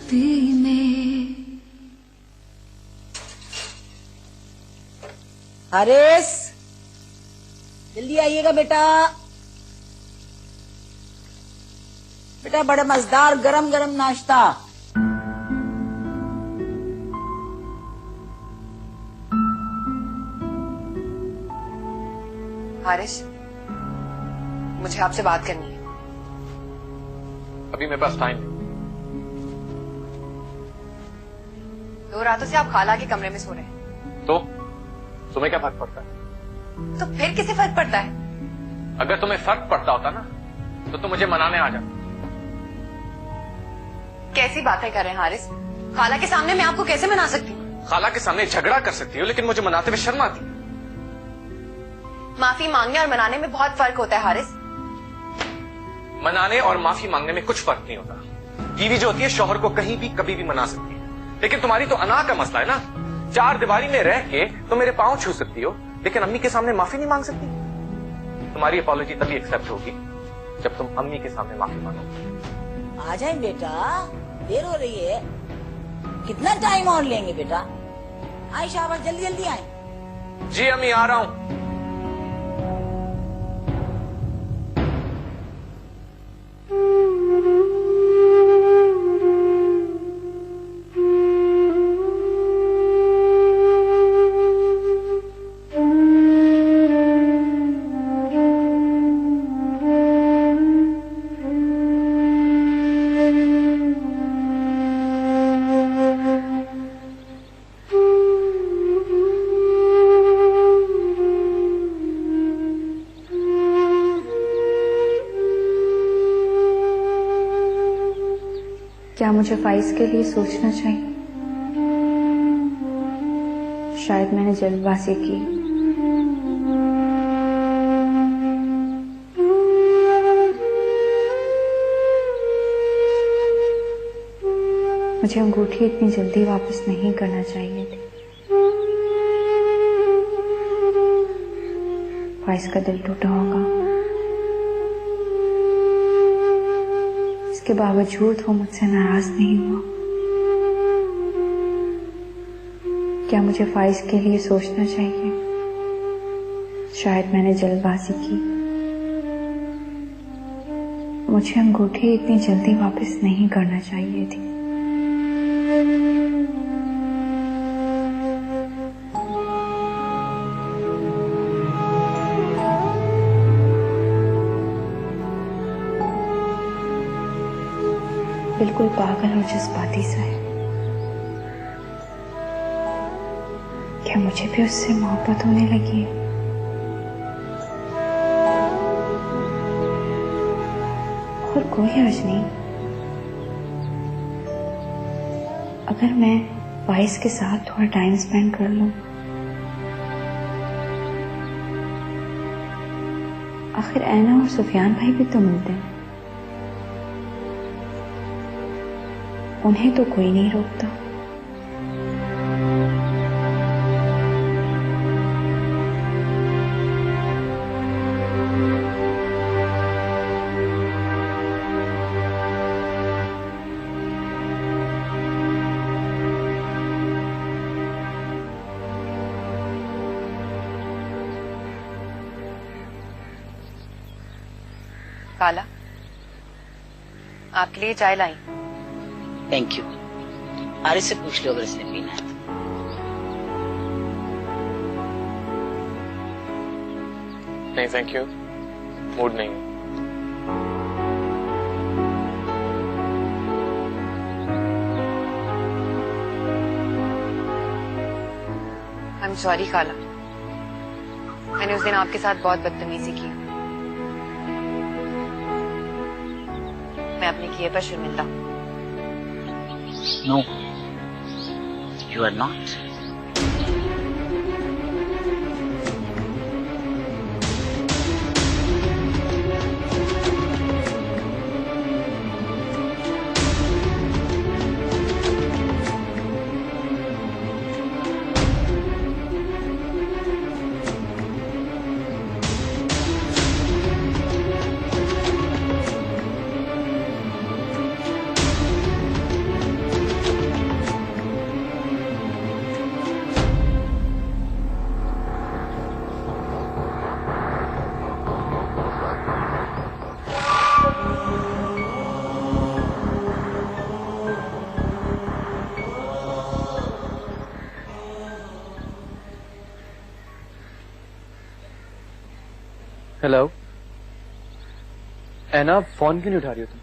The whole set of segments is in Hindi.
मस्ती में। हारिस, जल्दी आइएगा बेटा। बेटा बड़ा मजेदार गरम गरम नाश्ता। हारिस, मुझे आपसे बात करनी है। अभी मेरे पास टाइम नहीं। 2 रातों से आप खाला के कमरे में सो रहे हैं। तो तुम्हें क्या फर्क पड़ता है? तो फिर किसे फर्क पड़ता है? अगर तुम्हें फर्क पड़ता होता ना तो तुम मुझे मनाने आ जाते। कैसी बातें कर रहे हैं हारिस? खाला के सामने मैं आपको कैसे मना सकती हूँ? खाला के सामने झगड़ा कर सकती हो, लेकिन मुझे मनाते हुए शर्म आती है। माफी मांगने और मनाने में बहुत फर्क होता है हारिस। मनाने और माफी मांगने में कुछ फर्क नहीं होता। बीवी जो होती है शौहर को कहीं भी कभी भी मना सकती है, लेकिन तुम्हारी तो अना का मसला है ना। 4 दीवारी में रह के तो मेरे पांव छू सकती हो, लेकिन अम्मी के सामने माफी नहीं मांग सकती। तुम्हारी अपॉलॉजी तभी एक्सेप्ट होगी जब तुम अम्मी के सामने माफी मांगोगे। आ जाए बेटा, देर हो रही है। कितना टाइम और लेंगे बेटा? आए शाबाश, जल्दी जल्दी आए। जी अम्मी, आ रहा हूं। क्या मुझे फाइज के लिए सोचना चाहिए? शायद मैंने जल्दबाजी की। मुझे अंगूठी इतनी जल्दी वापस नहीं करना चाहिए थी। फाइज का दिल टूटा होगा, इसके बावजूद वो मुझसे नाराज नहीं हुआ। क्या मुझे फाइज के लिए सोचना चाहिए? शायद मैंने जल्दबाजी की। मुझे अंगूठी इतनी जल्दी वापस नहीं करना चाहिए थी। बिल्कुल पागल और जज्बाती सा है। क्या मुझे भी उससे मोहब्बत होने लगी है? और कोई हर्ज नहीं अगर मैं वाइस के साथ थोड़ा टाइम स्पेंड कर लूं। आखिर ऐना और सुफियान भाई भी तो मिलते हैं, उन्हें तो कोई नहीं रोकता। काला, आपके लिए चाय लाई। Thank you. हारिस से पूछ लो अगर इसने पीना है। नहीं थैंक यू, मूड नहीं है। आई एम सॉरी काला, मैंने उस दिन आपके साथ बहुत बदतमीजी की। मैं अपने किए पर शर्मिंदा हूं। No, you are not. Hello Anna, phone क्यों नहीं उठा रही हो तुम?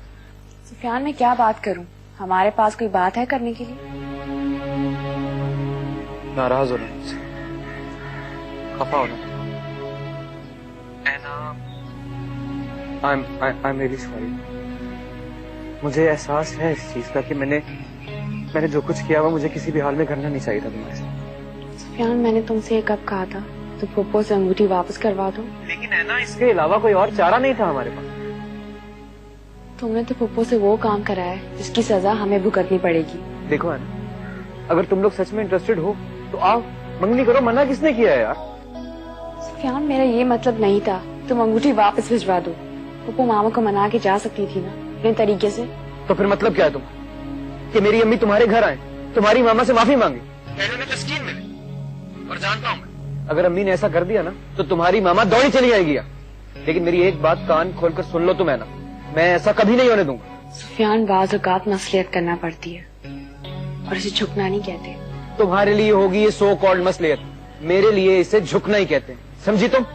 सुफियान, मैं क्या बात करूं? हमारे पास कोई बात है करने के लिए? नाराज हो रहा मुझसे, खफा हो रहा। I'm really sorry. मुझे एहसास है इस चीज का कि मैंने जो कुछ किया वो मुझे किसी भी हाल में करना नहीं चाहिए था तुम्हारे साथ। सुफियान, मैंने तुमसे कब कहा था तो पप्पो से अंगूठी वापस करवा दो? लेकिन है ना, इसके अलावा कोई और चारा नहीं था हमारे पास। तुमने तो पप्पो से वो काम करा है जिसकी सजा हमें भुगतनी पड़ेगी। देखो है ना, अगर तुम लोग सच में इंटरेस्टेड हो तो आओ, मंगनी करो। मना किसने किया है यार? सुफियान, मेरा ये मतलब नहीं था। तुम अंगूठी वापस भिजवा दो। पप्पो मामा को मना के जा सकती थी ना अपने तरीके से। तो फिर मतलब क्या है तुम कि मेरी अम्मी तुम्हारे घर आए, तुम्हारी मामा से माफी मांगे? उन्हें तस्कीन मिले। और जानता हूं मैं, अगर अम्मी ने ऐसा कर दिया ना तो तुम्हारी मामा दौड़ी चली जाएगी। लेकिन मेरी एक बात कान खोलकर सुन लो तुम, है ना, मैं ऐसा कभी नहीं होने दूंगा। सुफियान, बाज़ औक़ात मसलियत करना पड़ती है और इसे झुकना नहीं कहते। तुम्हारे लिए होगी ये सो कॉल्ड मसलियत, मेरे लिए इसे झुकना ही कहते हैं, समझी तुम?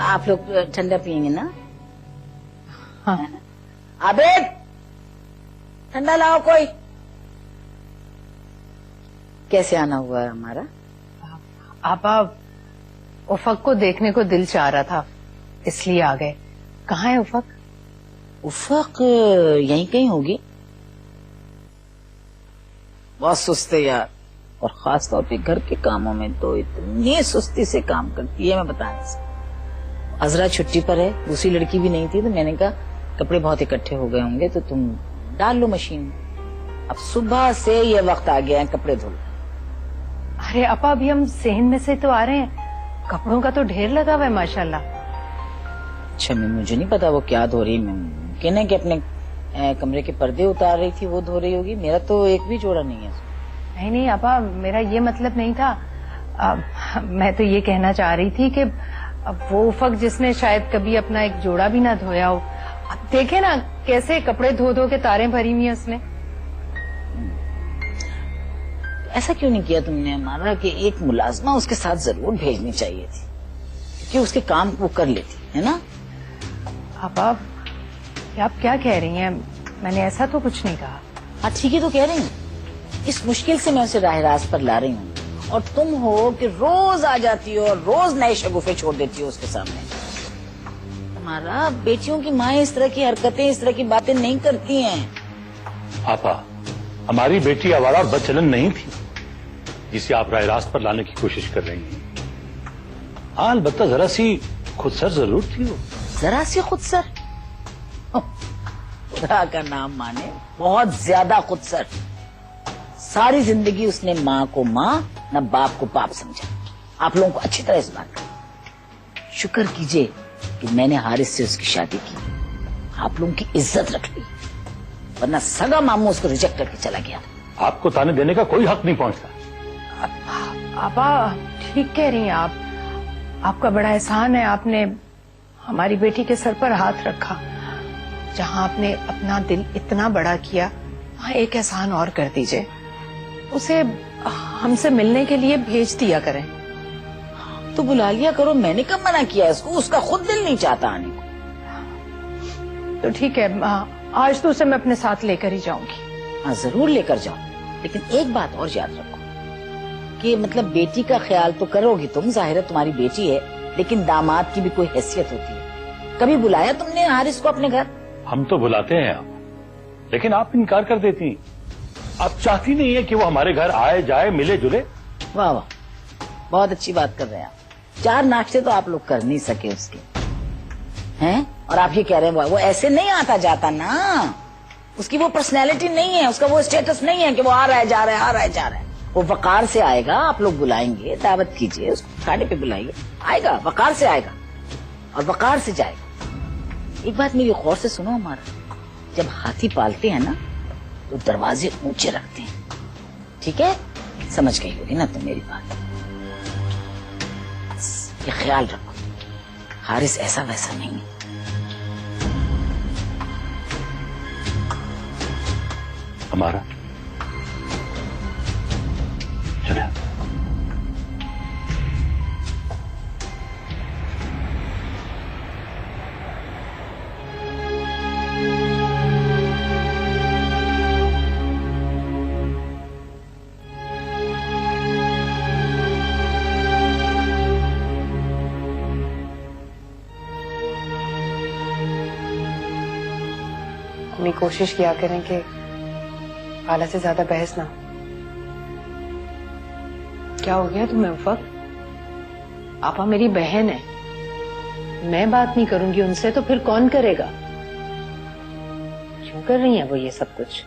आप लोग ठंडा पियेंगे ना? हाँ। आबिद, ठंडा लाओ कोई। कैसे आना हुआ है हमारा? आपा, उफक को देखने को दिल चाह रहा था इसलिए आ गए। कहाँ है उफक? उफक यहीं कहीं होगी। बहुत सुस्त है यार, और खास तौर पे घर के कामों में तो इतनी सुस्ती से काम करती है, मैं बता नहीं सकती। अजरा छुट्टी पर है, दूसरी लड़की भी नहीं थी, तो मैंने कहा कपड़े बहुत इकट्ठे हो गए होंगे तो तुम डाल लो मशीन में। अब सुबह से ये वक्त आ गया है कपड़े धो लो। अरे अपा, अभी हम सेहन में से तो आ रहे हैं, कपड़ों का तो ढेर लगा हुआ है माशाल्लाह। अच्छा, मुझे नहीं पता वो क्या धो रही। मुमकिन है कि अपने कमरे के पर्दे उतार रही थी, वो धो रही होगी। मेरा तो एक भी जोड़ा नहीं है। नहीं नहीं अपा, मेरा ये मतलब नहीं था। मैं तो ये कहना चाह रही थी कि वो उफक जिसने शायद कभी अपना एक जोड़ा भी ना धोया हो, अब देखे ना कैसे कपड़े धो धो के तारें भरी हुई है उसने। ऐसा क्यों नहीं किया तुमने हमारा कि एक मुलाजमा उसके साथ जरूर भेजनी चाहिए थी, क्योंकि उसके काम वो कर लेती है ना? अपा, आप क्या कह रही हैं? मैंने ऐसा तो कुछ नहीं कहा। हाँ ठीक है, तो कह रही हूँ इस मुश्किल से मैं उसे राह रास्त पर ला रही हूँ, और तुम हो कि रोज आ जाती हो और रोज नए शगुफे छोड़ देती हो उसके सामने। हमारा बेटियों की माँ इस तरह की हरकतें, इस तरह की बातें नहीं करती हैं। आपा, हमारी बेटी आवारा और बदचलन नहीं थी जिसे आप राह रास्त पर लाने की कोशिश कर रही हैं। हाँ, अलबत्ता जरा सी खुदसर जरूर थी वो। जरा सी खुदसर? खुदा का नाम माने, बहुत ज्यादा खुदसर। सारी जिंदगी उसने माँ को माँ न बाप को बाप समझा। आप लोगों को अच्छी तरह इस बात का शुक्र कीजिए कि मैंने हारिस से उसकी शादी की, आप लोगों की इज्जत रख ली, वरना सगा मामू उसको रिजेक्ट करके चला गया। आपको ताने देने का कोई हक नहीं पहुंचता। आपा, ठीक कह रही हैं आप। आपका बड़ा एहसान है, आपने हमारी बेटी के सर पर हाथ रखा। जहां आपने अपना दिल इतना बड़ा किया, वहां एक एहसान और कर दीजिए, उसे हमसे मिलने के लिए भेज दिया करें। तो बुला लिया करो, मैंने कब मना किया उसको? उसका खुद दिल नहीं चाहता आने को। तो ठीक है, आज तो उसे मैं अपने साथ लेकर ही जाऊंगी। हाँ जरूर लेकर जाओ, लेकिन एक बात और याद रखो कि मतलब बेटी का ख्याल तो करोगी तुम, जाहिर है तुम्हारी बेटी है, लेकिन दामाद की भी कोई हैसियत होती है। कभी बुलाया तुमने हारिस को अपने घर? हम तो बुलाते हैं आप, लेकिन आप इनकार कर देती। आप चाहती नहीं है कि वो हमारे घर आए जाए, मिले जुले। वाह वाह, बहुत अच्छी बात कर रहे हैं आप। 4 नाश्ते तो आप लोग कर नहीं सके उसके, हैं? और आप ये कह रहे हैं वो ऐसे नहीं आता जाता ना, उसकी वो पर्सनैलिटी नहीं है, उसका वो स्टेटस नहीं है कि वो आ रहा है जा रहा है, आ रहा है जा रहा है। वो वकार से आएगा, आप लोग बुलाएंगे, दावत कीजिए उसको, खाने पे बुलाइए, आएगा, वकार से आएगा और वकार से जाएगा। एक बात मेरी गौर से सुनो हमारा, जब हाथी पालते हैं ना तो दरवाजे ऊंचे रखते हैं, ठीक है? समझ गई होगी ना तुम मेरी बात? ये ख्याल रखो, हारिस ऐसा वैसा नहीं है। हमारा। चले। अम्मी कोशिश किया करें कि खाला से ज्यादा बहस ना हो। क्या हो गया तुम्हें उफक? आपा मेरी बहन है, मैं बात नहीं करूंगी उनसे तो फिर कौन करेगा? क्यों कर रही है वो ये सब कुछ?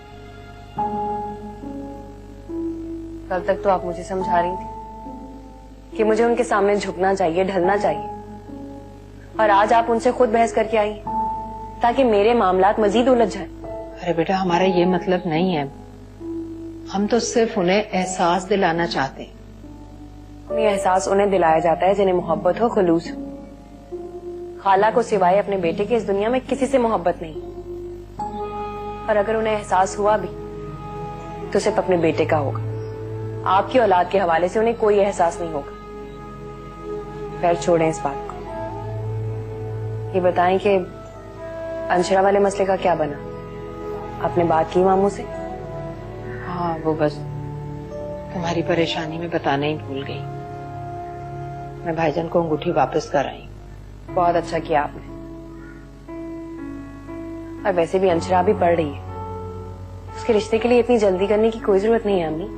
कल तक तो आप मुझे समझा रही थी कि मुझे उनके सामने झुकना चाहिए, ढलना चाहिए, और आज आप उनसे खुद बहस करके आई हैं ताकि मेरे मामलात मजीद उलझ जाए। अरे बेटा, हमारा ये मतलब नहीं है, हम तो सिर्फ उन्हें एहसास दिलाना चाहते हैं। ये एहसास उन्हें दिलाया जाता है जिन्हें मोहब्बत हो, खुलूस हो। खाला को सिवाय अपने बेटे के इस दुनिया में किसी से मोहब्बत नहीं, और अगर उन्हें एहसास हुआ भी तो सिर्फ अपने बेटे का होगा। आपकी औलाद के हवाले से उन्हें कोई एहसास नहीं होगा। खैर छोड़ें इस बात को। ये बताएं कि अंशरा वाले मसले का क्या बना? आपने बात की मामू से? हाँ, वो बस तुम्हारी परेशानी में बताना ही भूल गई। मैं भाईजान को अंगूठी वापस कर आई। बहुत अच्छा किया आपने। और वैसे भी अंशरा अभी पढ़ रही है, उसके रिश्ते के लिए इतनी जल्दी करने की कोई जरूरत नहीं है अम्मी।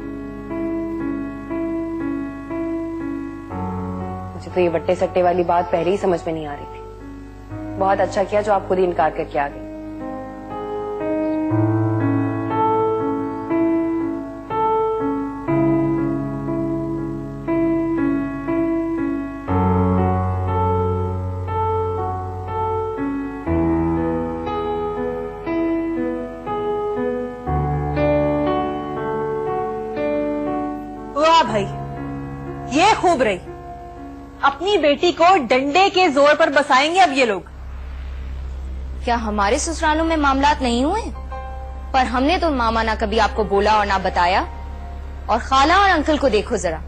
मुझे तो ये वट्टे सट्टे वाली बात पहले ही समझ में नहीं आ रही थी। बहुत अच्छा किया जो आप खुद ही इनकार करके आ गए। वाह भाई, ये खूब रही। अपनी बेटी को डंडे के जोर पर बसाएंगे अब ये लोग। क्या हमारे ससुरालों में मामलात नहीं हुए? पर हमने तो मामा ना कभी आपको बोला और ना बताया। और खाला और अंकल को देखो जरा,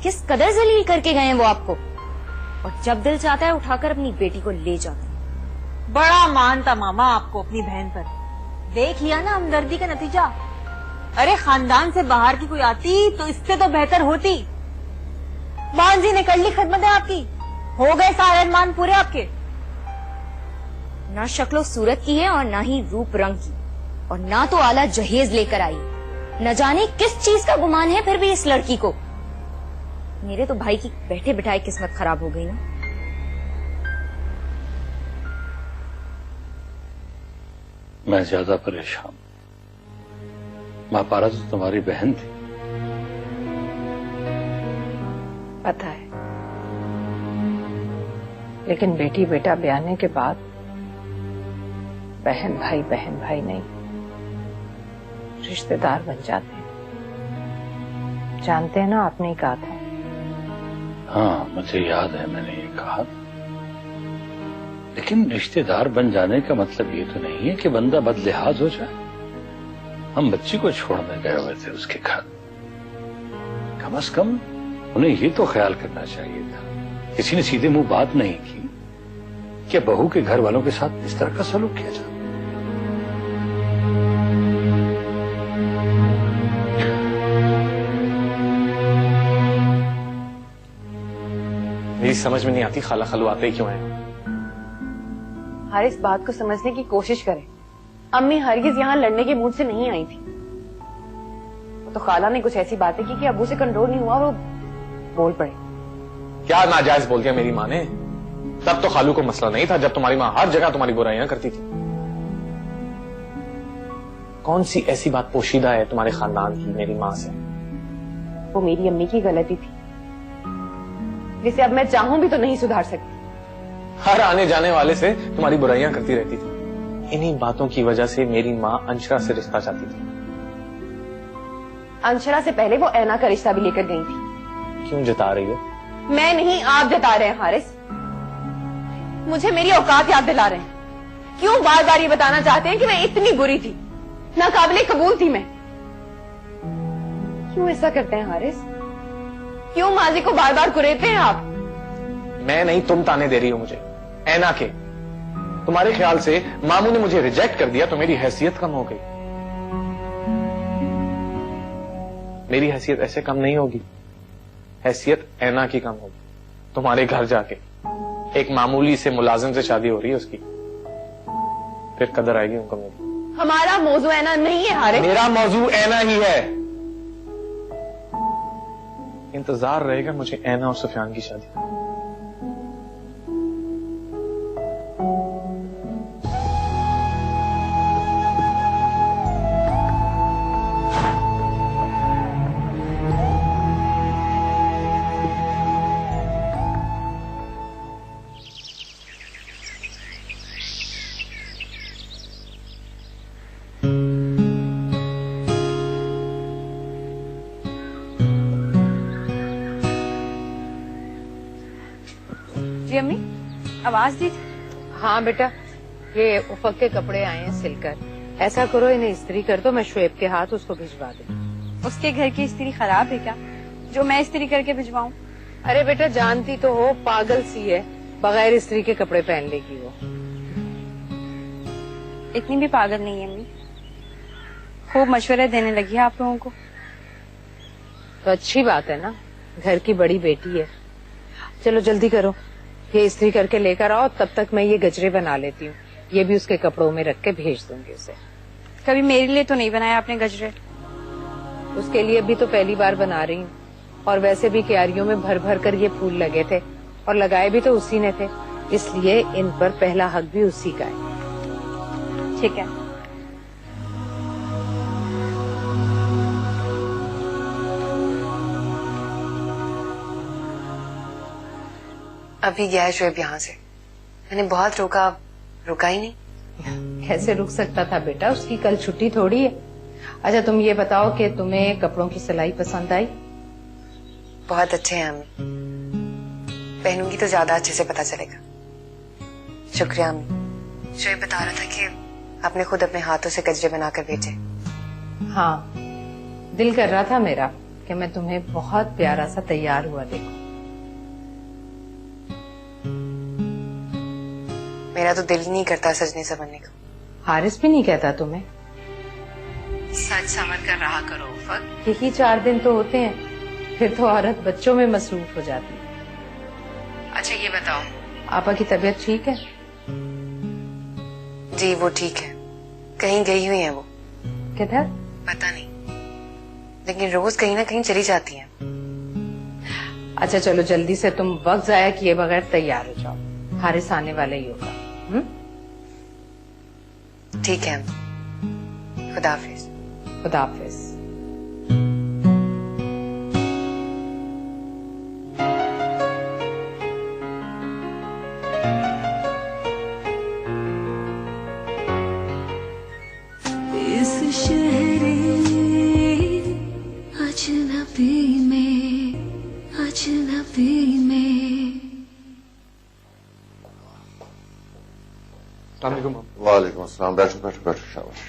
किस कदर जलील करके गए हैं वो आपको। और जब दिल चाहता है उठाकर अपनी बेटी को ले जाता है। बड़ा मानता मामा आपको अपनी बहन पर। देख लिया ना हमदर्दी का नतीजा। अरे खानदान से बाहर की कोई आती तो इससे तो बेहतर होती। मान जी ने कर ली खिदमतें आपकी, हो गए सारे अरमान पूरे आपके। ना शक्लो सूरत की है और ना ही रूप रंग की, और ना तो आला जहेज लेकर आई। न जाने किस चीज का गुमान है फिर भी इस लड़की को। मेरे तो भाई की बैठे बिठाए किस्मत खराब हो गई ना। मैं ज्यादा परेशान। माँ पारा तो तुम्हारी बहन थी। पता है, लेकिन बेटी बेटा ब्याने के बाद बहन भाई नहीं, रिश्तेदार बन जाते हैं। जानते हैं ना, आपने ही कहा था। हाँ, मुझे याद है, मैंने ये कहा। लेकिन रिश्तेदार बन जाने का मतलब ये तो नहीं है कि बंदा बदलिहाज हो जाए। हम बच्ची को छोड़ने गए हुए थे उसके घर। कम से कम उन्हें ये तो ख्याल करना चाहिए था। किसी ने सीधे मुंह बात नहीं की कि बहू के घर वालों के साथ इस तरह का सलूक किया जाए। मेरी समझ में नहीं आती खाला खलू आते ही क्यों हैं। हर इस बात को समझने की कोशिश करें। अम्मी हरगिज यहाँ लड़ने के मूड से नहीं आई थी। तो खाला ने कुछ ऐसी बातें की कि अब्बू से कंट्रोल नहीं हुआ, वो बोल पड़े। क्या नाजायज बोल दिया मेरी माँ ने? तब तो खालू को मसला नहीं था, जब तुम्हारी माँ हर जगह तुम्हारी बुराइयां करती थी। कौन सी ऐसी बात पोशीदा है तुम्हारे खानदान की मेरी माँ से? वो मेरी अम्मी की गलती थी जिसे अब मैं चाहूं भी तो नहीं सुधार सकती। हर आने जाने वाले से तुम्हारी बुराइयां करती रहती थी। इन्हीं बातों की वजह से मेरी माँ अंशरा से रिश्ता चाहती थी। अंशरा से पहले वो ऐना का रिश्ता भी लेकर गई थी। क्यों जता रही हो? मैं नहीं, आप जता रहे हैं हारिस। मुझे मेरी औकात याद दिला रहे हैं। क्यों बार बार ये बताना चाहते हैं कि मैं इतनी बुरी थी, नाकाबिले कबूल थी मैं। क्यों ऐसा करते हैं हारिस? क्यों माजी को बार बार कुरेदते हैं आप? मैं नहीं, तुम ताने दे रही हो मुझे ऐना के। तुम्हारे ख्याल से मामू ने मुझे रिजेक्ट कर दिया तो मेरी हैसियत कम हो गई। मेरी हैसियत ऐसे कम नहीं होगी, हैसियत ऐना की कम होगी। तुम्हारे घर जाके एक मामूली से मुलाजिम से शादी हो रही है उसकी, फिर कदर आएगी उनको मेरी। हमारा मौजू ऐना नहीं है हारिस। मेरा मौजू ऐना ही है। इंतजार रहेगा मुझे ऐना और सुफियान की शादी का। जी अम्मी, आवाज दी थी। हाँ बेटा, ये उफक के कपड़े आए हैं सिलकर। ऐसा करो इन्हें इस्त्री कर दो, मैं शुएब के हाथ उसको भिजवा दूं। उसके घर की इस्त्री खराब है क्या जो मैं इस्त्री करके भिजवाऊं? अरे बेटा जानती तो हो, पागल सी है, बगैर इस्त्री के कपड़े पहन लेगी वो। इतनी भी पागल नहीं है अम्मी, खूब मशवरे देने लगी है आप लोगों को। तो अच्छी बात है ना, घर की बड़ी बेटी है। चलो जल्दी करो, ये इस्त्री करके लेकर आओ, तब तक मैं ये गजरे बना लेती हूँ। ये भी उसके कपड़ों में रख के भेज दूंगी उसे। कभी मेरे लिए तो नहीं बनाया आपने गजरे? उसके लिए भी तो पहली बार बना रही हूँ, और वैसे भी क्यारियों में भर भर कर ये फूल लगे थे और लगाए भी तो उसी ने थे, इसलिए इन पर पहला हक भी उसी का है। ठीक है। अभी गया है शुएब यहाँ से, मैंने बहुत रोका, रुका ही नहीं। कैसे रुक सकता था बेटा, उसकी कल छुट्टी थोड़ी है। अच्छा तुम ये बताओ कि तुम्हें कपड़ों की सिलाई पसंद आई? बहुत अच्छे हैं अम्मी, पहनूंगी तो ज्यादा अच्छे से पता चलेगा। शुक्रिया अम्मी। शुएब बता रहा था कि आपने खुद अपने हाथों से गजरे बनाकर भेजे। हाँ, दिल कर रहा था मेरा कि मैं तुम्हें बहुत प्यारा सा तैयार हुआ देखूं। मेरा तो दिल ही नहीं करता सजने संवरने का। हारिस भी नहीं कहता तुम्हें? सच समझ कर रहा करो उफक। यही 4 दिन तो होते हैं, फिर तो औरत बच्चों में मसरूफ हो जाती है। अच्छा ये बताओ, आपा की तबीयत ठीक है? जी वो ठीक है, कहीं गई हुई है वो। किधर? पता नहीं, लेकिन रोज कहीं ना कहीं चली जाती है। अच्छा चलो जल्दी से, तुम वक्त जाया किए बगैर तैयार हो जाओ, हारिस आने वाला ही होगा। ठीक है, खुदा हाफिज। खुदा हाफिज। इस शहरे अजनबी में, अजनबी में। वालेकुम अस्सलाम। बैठो बैठो बैठो, शाबाश।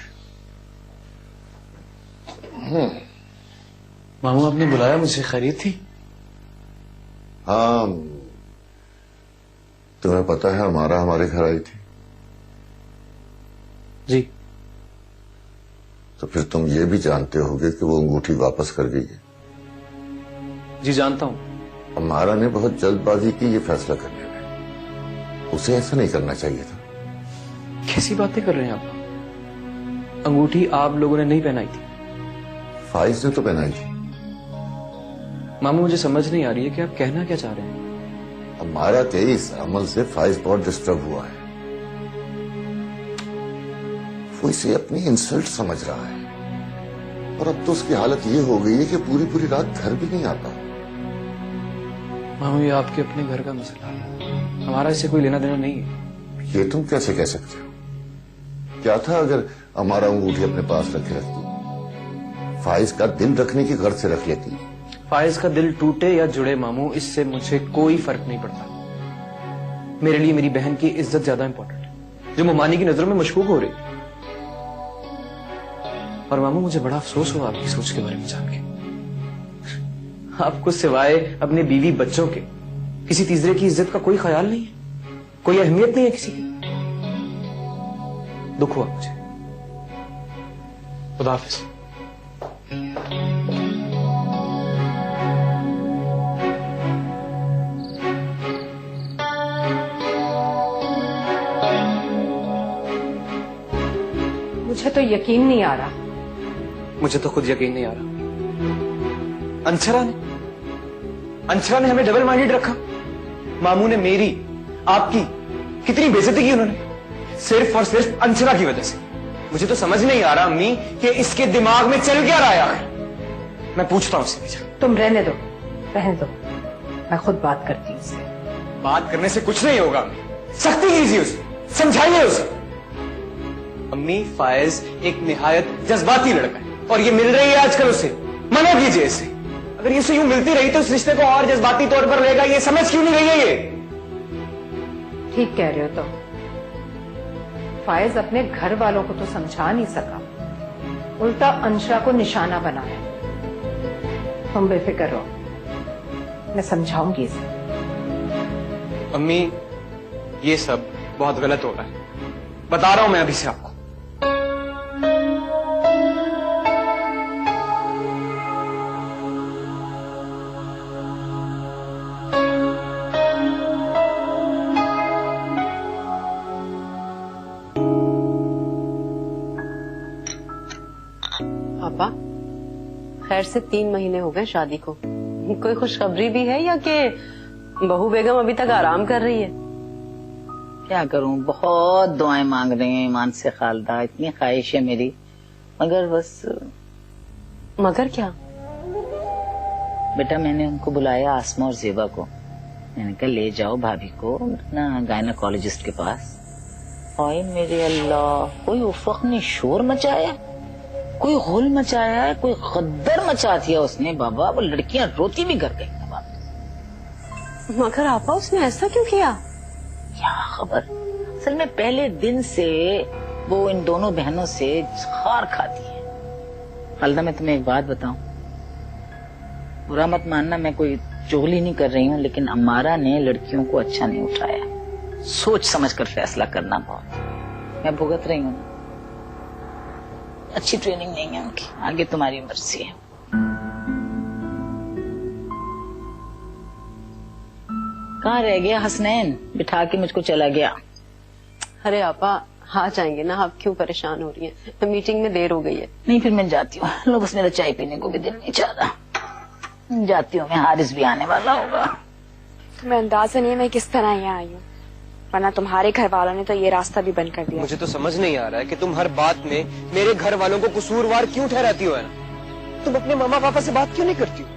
मामू आपने बुलाया, मुझे खैरियत थी? हाँ, तुम्हें पता है हमारा हमारे घर आई थी? जी। तो फिर तुम ये भी जानते होगे कि वो अंगूठी वापस कर गई है। जी जानता हूं। हमारा ने बहुत जल्दबाजी की ये फैसला करने में, उसे ऐसा नहीं करना चाहिए था। कैसी बातें कर रहे हैं आप? अंगूठी आप लोगों ने नहीं पहनाई थी। फाइज ने तो पहनाई थी। मामू मुझे समझ नहीं आ रही है कि आप कहना क्या चाह रहे हैं। हमारा के इस अमल से फाइज बहुत डिस्टर्ब हुआ है, वो इसे अपनी इंसल्ट समझ रहा है, और अब तो उसकी हालत ये हो गई है कि पूरी पूरी रात घर भी नहीं आता। मामू ये आपके अपने घर का मसला है, हमारा इससे कोई लेना देना नहीं है। ये तुम कैसे कह सकते हो? क्या था अगर हमारा अंगूठी अपने पास रखे रखती, फाइज का दिल रखने की गर्ज से रख लेती। फाइज का दिल टूटे या जुड़े मामू, इससे मुझे कोई फर्क नहीं पड़ता। मेरे लिए मेरी बहन की इज्जत ज्यादा इंपॉर्टेंट है, जो मुमानी की नजरों में मशकूक हो रही। और मामू मुझे बड़ा अफसोस हुआ आपकी सोच के बारे में जान के। आपको सिवाय अपने बीवी बच्चों के किसी तीसरे की इज्जत का कोई ख्याल नहीं है, कोई अहमियत नहीं है किसी की। दुख हुआ मुझे। खुदा हाफिज। मुझे तो यकीन नहीं आ रहा। मुझे तो खुद यकीन नहीं आ रहा। अंशरा ने हमें डबल माइंडेड रखा। मामू ने मेरी, आपकी कितनी बेइज्जती की उन्होंने, सिर्फ और सिर्फ अंशरा की वजह से। मुझे तो समझ नहीं आ रहा अम्मी कि इसके दिमाग में चल क्या रहा है आखिर। मैं पूछता हूँ उससे। तुम रहने दो, मैं खुद बात करती हूँ उससे। बात करने से कुछ नहीं होगा अम्मी, सख्ती कीजिए उसे, समझाइए उसे। अम्मी फायज एक निहायत जज्बाती लड़का है और ये मिल रही है आजकल उसे, मना कीजिए इसे। अगर ये यूं मिलती रही तो इस रिश्ते को और जज्बाती तौर पर लेगा। ये समझ क्यों नहीं रही है ये? ठीक कह रहे हो। तो फायज अपने घर वालों को तो समझा नहीं सका, उल्टा अंशरा को निशाना बनाया। तुम बेफिक्र रहो, मैं समझाऊंगी इसे। अम्मी ये सब बहुत गलत हो रहा है, बता रहा हूं मैं अभी से आपको। पापा, खैर से 3 महीने हो गए शादी को, कोई खुशखबरी भी है या कि बहू बेगम अभी तक आराम कर रही है? क्या करूं, बहुत दुआएं मांग रहे हैं ईमान से खालदा, इतनी ख्वाहिश है मेरी, मगर बस। मगर क्या? बेटा मैंने उनको बुलाया, आसमा और जेबा को। मैंने कहा ले जाओ भाभी को ना गायनेकोलॉजिस्ट के पास। ओए मेरे अल्लाह, कोई उफक ने शोर मचाया, कोई होल मचाया है, कोई खद्दर मचा दिया उसने बाबा। वो लड़कियां रोती भी कर गई। मगर आपा उसने ऐसा क्यों किया? क्या खबर, असल में पहले दिन से वो इन दोनों बहनों से खार खाती है। खालदा मैं तुम्हें एक बात बताऊं, बुरा मत मानना, मैं कोई चुगली नहीं कर रही हूँ, लेकिन अम्मारा ने लड़कियों को अच्छा नहीं उठाया। सोच समझ कर फैसला करना बहुत। मैं भुगत रही हूँ, अच्छी ट्रेनिंग नहीं है उनकी। आगे तुम्हारी मर्जी है। कहाँ रह गया हसनैन, बिठा के मुझको चला गया। अरे आपा आ जाएंगे ना, आप क्यों परेशान हो रही हैं? मीटिंग में देर हो गई है। नहीं फिर मैं जाती हूँ, लो बस मेरा चाय पीने को भी दिल नहीं चाह रहा। जाती हूँ मैं, हारिस भी आने वाला होगा। तुम्हें अंदाजा नहीं है मैं किस तरह यहाँ आई हूँ, वरना तुम्हारे घर वालों ने तो ये रास्ता भी बंद कर दिया। मुझे तो समझ नहीं आ रहा है कि तुम हर बात में मेरे घर वालों को कसूरवार क्यों ठहराती हो। है ना, तुम अपने मामा पापा से बात क्यों नहीं करती हो?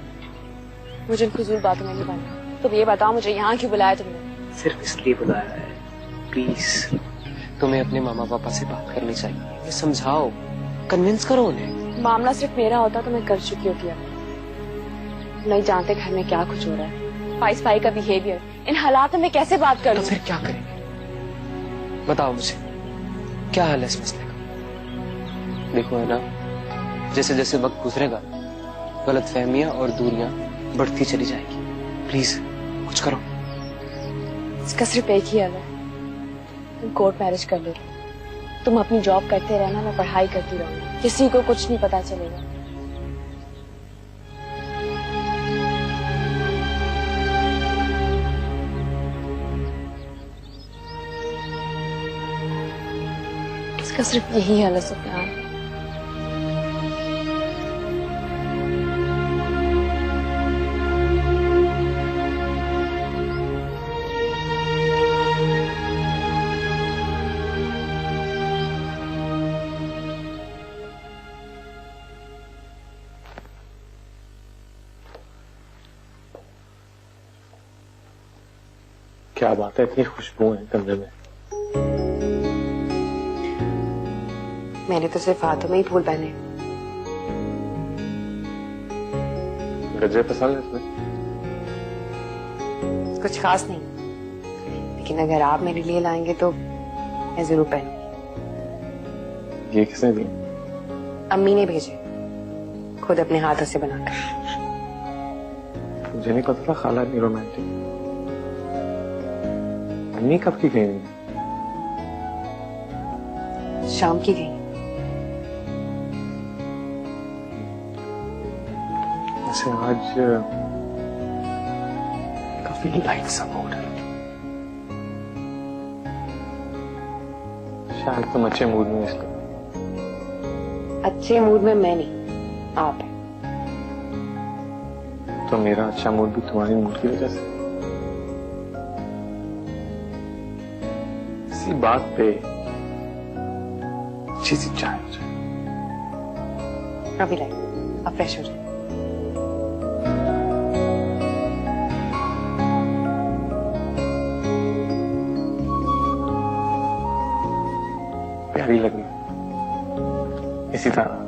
मुझे फजूल बातों में नहीं बनना। तुम ये बताओ मुझे यहाँ क्यों बुलाया तुमने? सिर्फ इसलिए बुलाया है, प्लीज तुम्हें अपने मामा पापा से बात करनी चाहिए। ये समझाओ, कन्विंस करो उन्हें। मामला सिर्फ मेरा होता तो मैं कर चुकी होती। अब नहीं जानते घर में क्या कुछ हो रहा है, फाइज भाई का बिहेवियर, इन हालात में कैसे बात कर लूं? तो फिर क्या करेंगे बताओ मुझे, क्या हाल है इस मसले का? देखो है ना, जैसे जैसे वक्त गुजरेगा गलतफहमियां और दूरियां बढ़ती चली जाएगी। प्लीज कुछ करो। इसका सिर्फ एक ही हल है, तुम कोर्ट मैरिज कर लो। तुम अपनी जॉब करते रहना, मैं पढ़ाई करती रहूंगी, किसी को कुछ नहीं पता चलेगा। इसका सिर्फ यही हल है सुफियान। क्या बात है, इतनी खुशबू है कमरे में। मैंने तो सिर्फ हाथों में ही फूल पहने। गजरे पसंद है तुम्हें? कुछ खास नहीं, लेकिन अगर आप मेरे लिए लाएंगे तो मैं जरूर पहनूंगी। ये किसने दी? अम्मी ने भेजे, खुद अपने हाथों से बनाकर। मुझे नहीं पता था खाला इतनी रोमांटिक। अम्मी कब की गई? शाम की गई। वैसे आज काफी लाइट सा मूड है। शायद तुम अच्छे मूड में इसलिए। अच्छे मूड में मैं नहीं, आप है। तो मेरा अच्छा मूड भी तुम्हारी मूड की वजह से। इसी बात पे अच्छी सी चाय हो जाए। अभी लाइए, अब फ्रेश हो जाए। प्यारी लगी इसी तरह।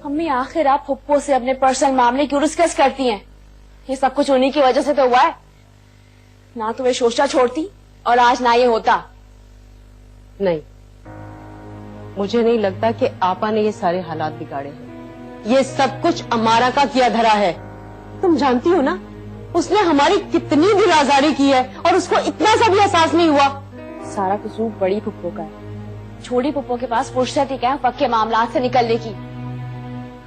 मम्मी आखिर आप फुप्पो से अपने पर्सनल मामले क्यों डिस्कस करती हैं? ये सब कुछ उन्हीं की वजह से तो हुआ है। ना तो वे शोशा छोड़ती और आज ना ये होता। नहीं, मुझे नहीं लगता कि आपा ने ये सारे हालात बिगाड़े हैं। ये सब कुछ अमारा का किया धरा है। तुम जानती हो ना, उसने हमारी कितनी दिल आजारी की है और उसको इतना सा भी एहसास नहीं हुआ। सारा कसूर बड़ी फुप्पो का है। छोटी फुप्पो के पास फुर्सत ही क्या है पक्के मामलात से निकलने की।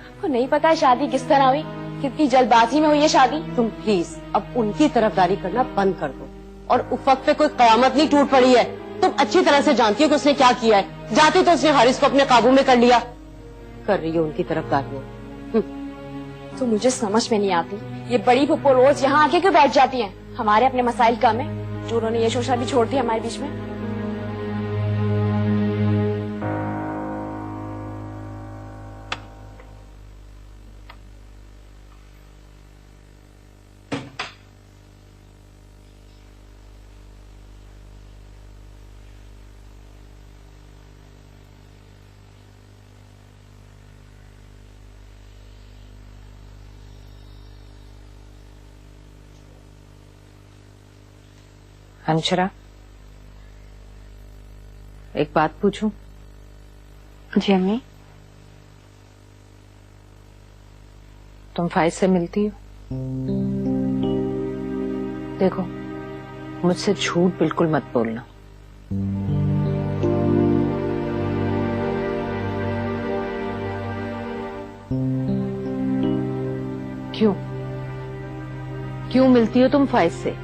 आपको नहीं पता है शादी किस तरह हुई, कितनी जल्दबाजी में हुई है शादी। तुम प्लीज अब उनकी तरफदारी करना बंद कर दो। और उफक पे कोई कयामत नहीं टूट पड़ी है। तुम अच्छी तरह से जानती हो कि उसने क्या किया है। जाती तो उसने हारिस को अपने काबू में कर लिया। कर रही है उनकी तरफदारी। तो मुझे समझ में नहीं आती, ये बड़ी फुप्पो रोज यहाँ आके क्यों बैठ जाती हैं? हमारे अपने मसाइल कम है जो उन्होंने ये शोशा भी छोड़ दिया हमारे बीच में। अंशरा, एक बात पूछूं? जी अम्मी। तुम फाइज से मिलती हो? देखो, मुझसे झूठ बिल्कुल मत बोलना। क्यों क्यों मिलती हो तुम फाइज से?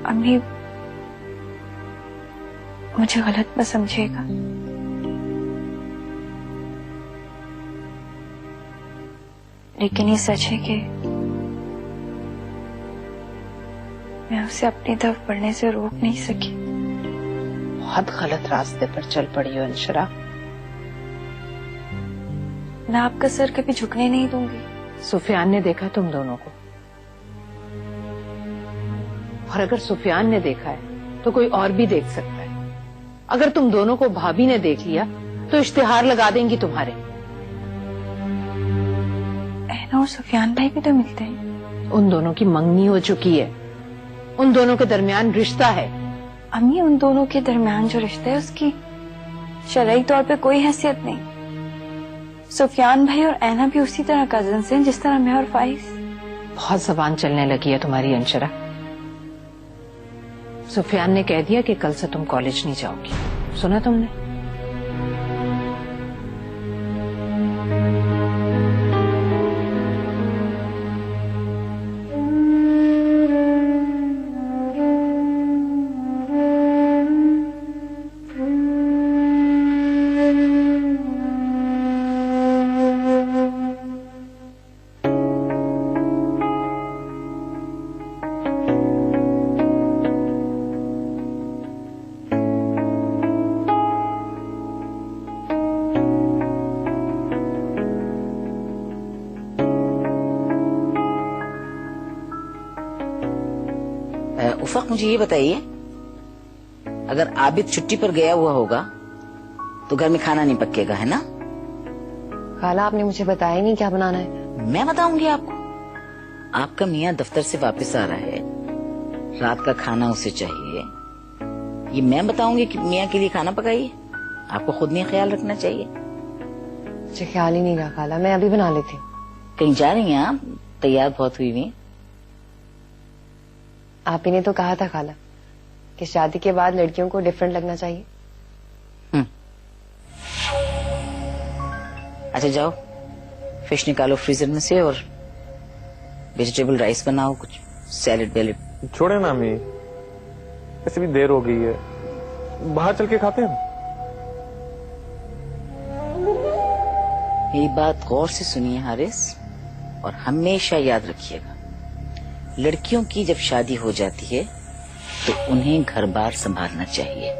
अम्मी, मुझे गलत मत समझिएगा। लेकिन ये सच है कि मैं उसे अपनी तरफ बढ़ने से रोक नहीं सकी। बहुत गलत रास्ते पर चल पड़ी हो अंशरा। मैं आपका सर कभी झुकने नहीं दूंगी। सुफियान ने देखा तुम दोनों को, और अगर सुफियान ने देखा है तो कोई और भी देख सकता है। अगर तुम दोनों को भाभी ने देख लिया तो इश्तिहार लगा देंगी तुम्हारे। ऐना और सुफियान भाई भी तो मिलते हैं। उन दोनों की मंगनी हो चुकी है, उन दोनों के दरमियान रिश्ता है। अम्मी, उन दोनों के दरमियान जो रिश्ता है उसकी शरई तौर पे कोई हैसियत नहीं। सुफियान भाई और ऐना भी उसी तरह कजन हैं जिस तरह मैं और फाइज। बहुत जबान चलने लगी है तुम्हारी अंशरा। सुफियान ने कह दिया कि कल से तुम कॉलेज नहीं जाओगी। सुना तुमने? उफक, मुझे ये बताइए, अगर आबिद छुट्टी पर गया हुआ होगा तो घर में खाना नहीं पकेगा, है ना? खाला, आपने मुझे बताया नहीं क्या बनाना है। मैं बताऊंगी आपको? आपका मियाँ दफ्तर से वापस आ रहा है, रात का खाना उसे चाहिए, ये मैं बताऊंगी कि मियाँ के लिए खाना पकाइए? आपको खुद नहीं ख्याल रखना चाहिए? मुझे ख्याल ही नहीं रहा खाला, मैं अभी बना लेती हूँ। कहीं जा रही हैं आप? तैयार बहुत हुई हुई। आप ही ने तो कहा था खाला कि शादी के बाद लड़कियों को डिफरेंट लगना चाहिए। अच्छा जाओ, फिश निकालो फ्रीजर में से और वेजिटेबल राइस बनाओ, कुछ सैलेड वैलेड। छोड़े ना अम्मी, ऐसे भी देर हो गई है, बाहर चल के खाते हैं। मेरी बात गौर से सुनिए हारिस, और हमेशा याद रखिएगा, लड़कियों की जब शादी हो जाती है तो उन्हें घर बार संभालना चाहिए।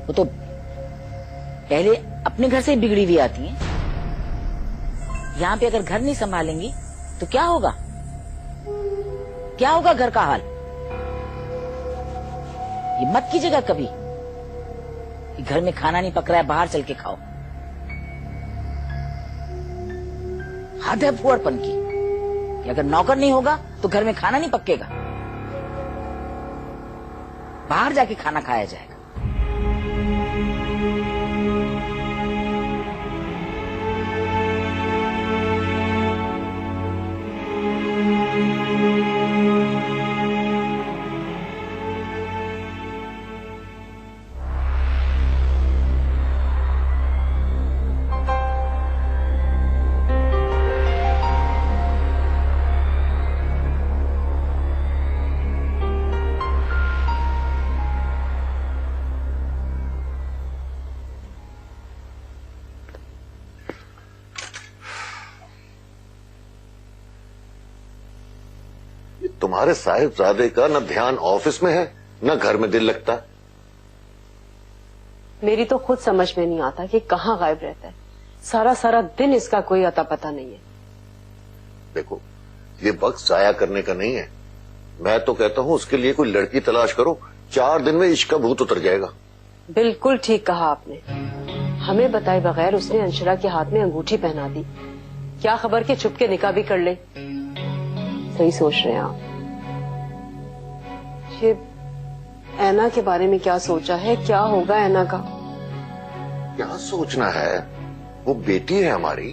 वो तो पहले अपने घर से बिगड़ी हुई आती हैं। यहाँ पे अगर घर नहीं संभालेंगी तो क्या होगा? क्या होगा घर का हाल? ये मत कीजिएगा कभी कि घर में खाना नहीं पक रहा है, बाहर चल के खाओ। हद है फुहड़पन की कि अगर नौकर नहीं होगा तो घर में खाना नहीं पकेगा, बाहर जाके खाना खाया जाएगा। तुम्हारे साहिबजादे का न ध्यान ऑफिस में है न घर में दिल लगता। मेरी तो खुद समझ में नहीं आता कि कहाँ गायब रहता है। सारा सारा दिन इसका कोई अता पता नहीं है। देखो, ये वक्त जाया करने का नहीं है। मैं तो कहता हूँ उसके लिए कोई लड़की तलाश करो, 4 दिन में इश्क का भूत उतर जाएगा। बिल्कुल ठीक कहा आपने। हमें बताए बगैर उसने अंशरा के हाथ में अंगूठी पहना दी। क्या खबर कि छुप के निकाह भी कर ले। सही सोच रहे हैं आप। ये ऐना के बारे में क्या सोचा है? क्या होगा ऐना का? क्या सोचना है? वो बेटी है हमारी,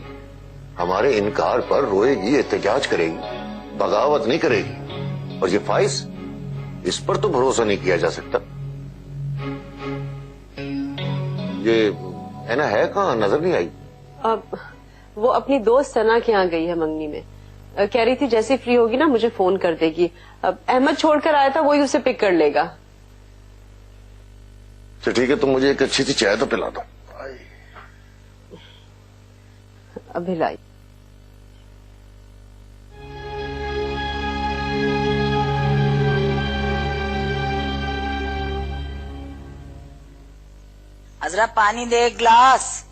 हमारे इनकार पर रोएगी, एहतजाज करेगी, बगावत नहीं करेगी। और ये फाइज, इस पर तो भरोसा नहीं किया जा सकता। ये ऐना है कहाँ? नजर नहीं आई। अब वो अपनी दोस्त सना के यहाँ गई है मंगनी में। कह रही थी जैसे फ्री होगी ना मुझे फोन कर देगी। अब अहमद छोड़कर आया था, वही उसे पिक कर लेगा। तो ठीक है, तुम मुझे एक अच्छी सी चाय तो पिला दो। अभी लाई। अजरा पानी दे एक ग्लास।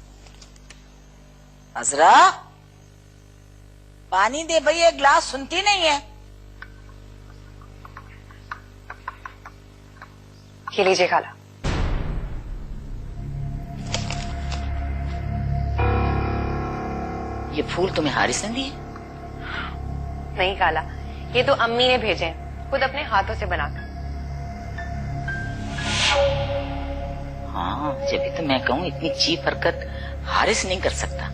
अजरा पानी दे भैया, एक ग्लास। सुनती नहीं है? ये लीजिए खाला। ये फूल तुम्हें हारिस ने दिए? नहीं खाला, ये तो अम्मी ने भेजे हैं, खुद अपने हाथों से बनाकर। हाँ, जब भी तो मैं कहूँ इतनी चीप हरकत हारिस नहीं कर सकता।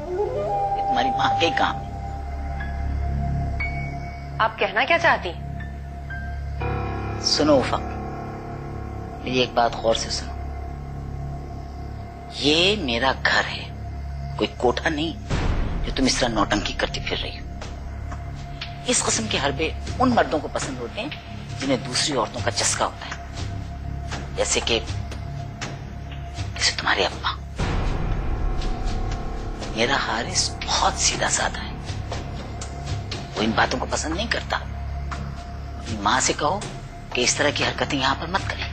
ये तुम्हारी माँ के ही काम है। आप कहना क्या चाहती? सुनो उफक, मेरी एक बात गौर से सुनो। ये मेरा घर है, कोई कोठा नहीं जो तुम इस तरह नौटंकी करती फिर रही हो। इस किस्म के हरबे उन मर्दों को पसंद होते हैं जिन्हें दूसरी औरतों का चस्का होता है, जैसे तुम्हारे अब्बा। मेरा हारिस बहुत सीधा साधा है, वो इन बातों को पसंद नहीं करता। अपनी माँ से कहो कि इस तरह की हरकतें यहां पर मत करें।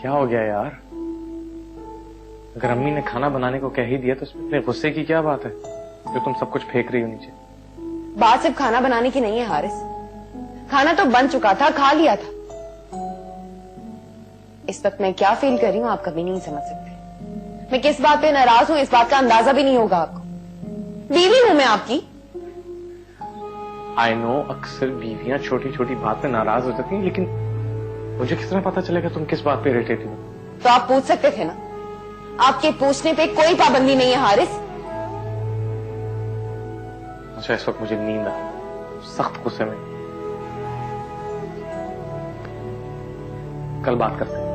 क्या हो गया यार? अगर अम्मी ने खाना बनाने को कह ही दिया तो इसमें इतने गुस्से की क्या बात है जो तुम सब कुछ फेंक रही हो नीचे? बात सिर्फ खाना बनाने की नहीं है हारिस, खाना तो बन चुका था, खा लिया था। इस वक्त मैं क्या फील कर रही हूं आप कभी नहीं समझ सकते। मैं किस बात पे नाराज हूं इस बात का अंदाजा भी नहीं होगा आपको। बीवी हूं मैं आपकी। आई नो अक्सर बीवियां छोटी छोटी बात पे नाराज हो जाती हैं, लेकिन मुझे किस तरह पता चलेगा तुम किस बात पे इरिटेट हो? तो आप पूछ सकते थे ना, आपके पूछने पे कोई पाबंदी नहीं है हारिस। अच्छा इस वक्त मुझे नींद आ रही, सख्त गुस्से में। कल बात करते हैं।